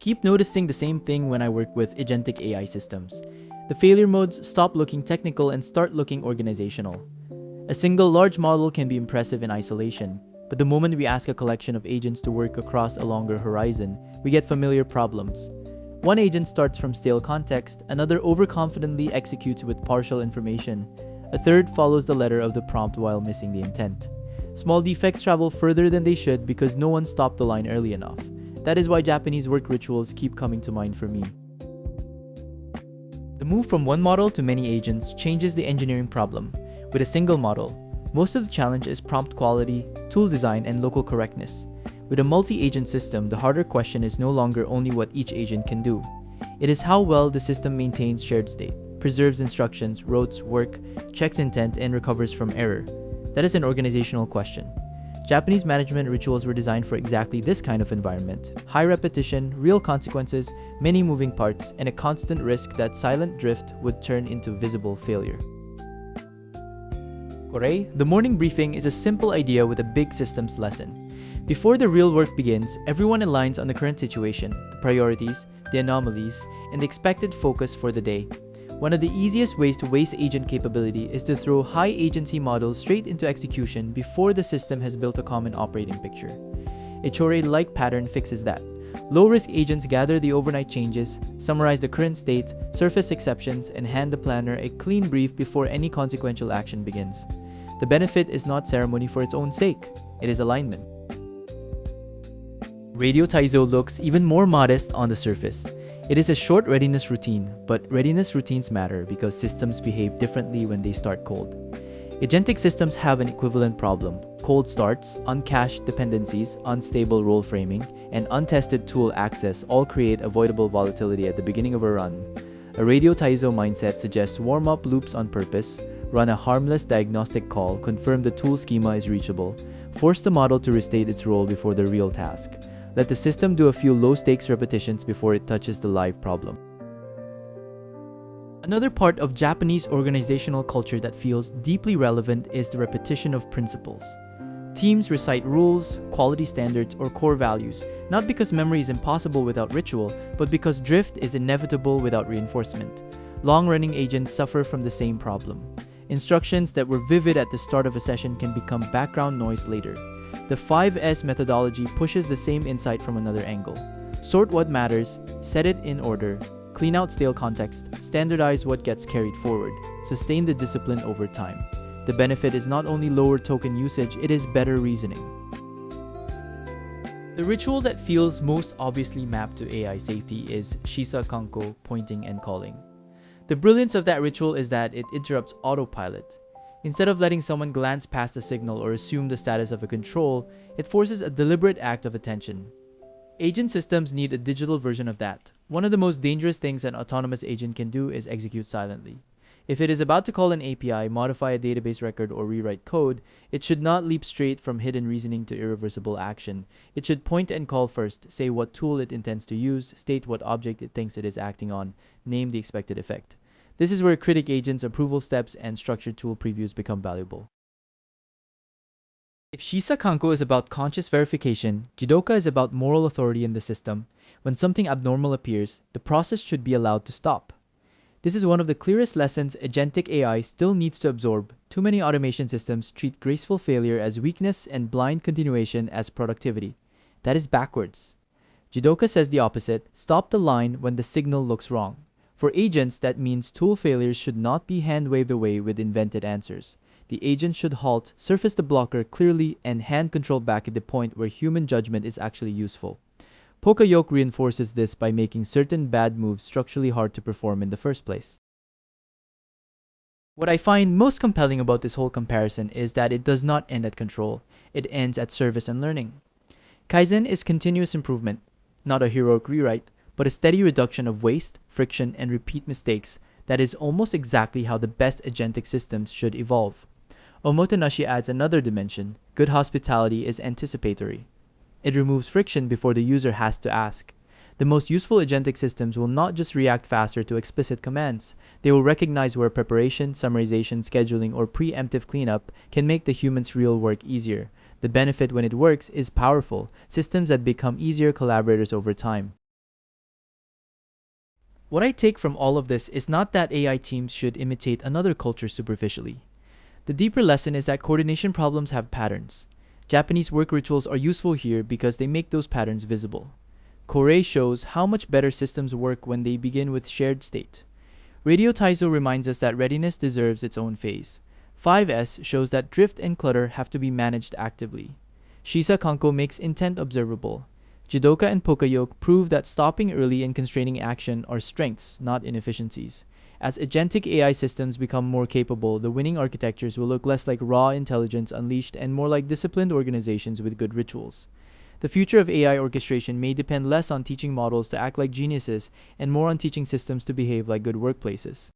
Keep noticing the same thing when I work with agentic AI systems. The failure modes stop looking technical and start looking organizational. A single large model can be impressive in isolation, but the moment we ask a collection of agents to work across a longer horizon, we get familiar problems. One agent starts from stale context, another overconfidently executes with partial information, a third follows the letter of the prompt while missing the intent. Small defects travel further than they should because no one stopped the line early enough. That is why Japanese work rituals keep coming to mind for me. The move from one model to many agents changes the engineering problem. With a single model, most of the challenge is prompt quality, tool design, and local correctness. With a multi-agent system, the harder question is no longer only what each agent can do. It is how well the system maintains shared state, preserves instructions, routes work, checks intent, and recovers from error. That is an organizational question. Japanese management rituals were designed for exactly this kind of environment. High repetition, real consequences, many moving parts, and a constant risk that silent drift would turn into visible failure. Chorei, the morning briefing, is a simple idea with a big systems lesson. Before the real work begins, everyone aligns on the current situation, the priorities, the anomalies, and the expected focus for the day. One of the easiest ways to waste agent capability is to throw high agency models straight into execution before the system has built a common operating picture. A Chorei-like pattern fixes that. Low-risk agents gather the overnight changes, summarize the current state, surface exceptions, and hand the planner a clean brief before any consequential action begins. The benefit is not ceremony for its own sake, it is alignment. Radio Taiso looks even more modest on the surface. It is a short readiness routine, but readiness routines matter because systems behave differently when they start cold. Agentic systems have an equivalent problem. Cold starts, uncached dependencies, unstable role framing, and untested tool access all create avoidable volatility at the beginning of a run. A Radio Taiso mindset suggests warm-up loops on purpose, run a harmless diagnostic call, confirm the tool schema is reachable, force the model to restate its role before the real task. Let the system do a few low-stakes repetitions before it touches the live problem. Another part of Japanese organizational culture that feels deeply relevant is the repetition of principles. Teams recite rules, quality standards, or core values, not because memory is impossible without ritual, but because drift is inevitable without reinforcement. Long-running agents suffer from the same problem. Instructions that were vivid at the start of a session can become background noise later. The 5S methodology pushes the same insight from another angle. Sort what matters, set it in order, clean out stale context, standardize what gets carried forward, sustain the discipline over time. The benefit is not only lower token usage, it is better reasoning. The ritual that feels most obviously mapped to AI safety is Shisa Kanko, pointing and calling. The brilliance of that ritual is that it interrupts autopilot. Instead of letting someone glance past a signal or assume the status of a control, it forces a deliberate act of attention. Agent systems need a digital version of that. One of the most dangerous things an autonomous agent can do is execute silently. If it is about to call an API, modify a database record, or rewrite code, it should not leap straight from hidden reasoning to irreversible action. It should point and call first, say what tool it intends to use, state what object it thinks it is acting on, name the expected effect. This is where critic agents, approval steps, and structured tool previews become valuable. If Shisa Kanko is about conscious verification, Jidoka is about moral authority in the system. When something abnormal appears, the process should be allowed to stop. This is one of the clearest lessons agentic AI still needs to absorb. Too many automation systems treat graceful failure as weakness and blind continuation as productivity. That is backwards. Jidoka says the opposite: stop the line when the signal looks wrong. For agents, that means tool failures should not be hand-waved away with invented answers. The agent should halt, surface the blocker clearly, and hand control back at the point where human judgment is actually useful. Poka-yoke reinforces this by making certain bad moves structurally hard to perform in the first place. What I find most compelling about this whole comparison is that it does not end at control. It ends at service and learning. Kaizen is continuous improvement, not a heroic rewrite, but a steady reduction of waste, friction, and repeat mistakes. That is almost exactly how the best agentic systems should evolve. Omotenashi adds another dimension. Good hospitality is anticipatory. It removes friction before the user has to ask. The most useful agentic systems will not just react faster to explicit commands. They will recognize where preparation, summarization, scheduling, or preemptive cleanup can make the human's real work easier. The benefit when it works is powerful. Systems that become easier collaborators over time. What I take from all of this is not that AI teams should imitate another culture superficially. The deeper lesson is that coordination problems have patterns. Japanese work rituals are useful here because they make those patterns visible. Chorei shows how much better systems work when they begin with shared state. Radio Taiso reminds us that readiness deserves its own phase. 5S shows that drift and clutter have to be managed actively. Shisa Kanko makes intent observable. Jidoka and Pokayoke prove that stopping early and constraining action are strengths, not inefficiencies. As agentic AI systems become more capable, the winning architectures will look less like raw intelligence unleashed and more like disciplined organizations with good rituals. The future of AI orchestration may depend less on teaching models to act like geniuses and more on teaching systems to behave like good workplaces.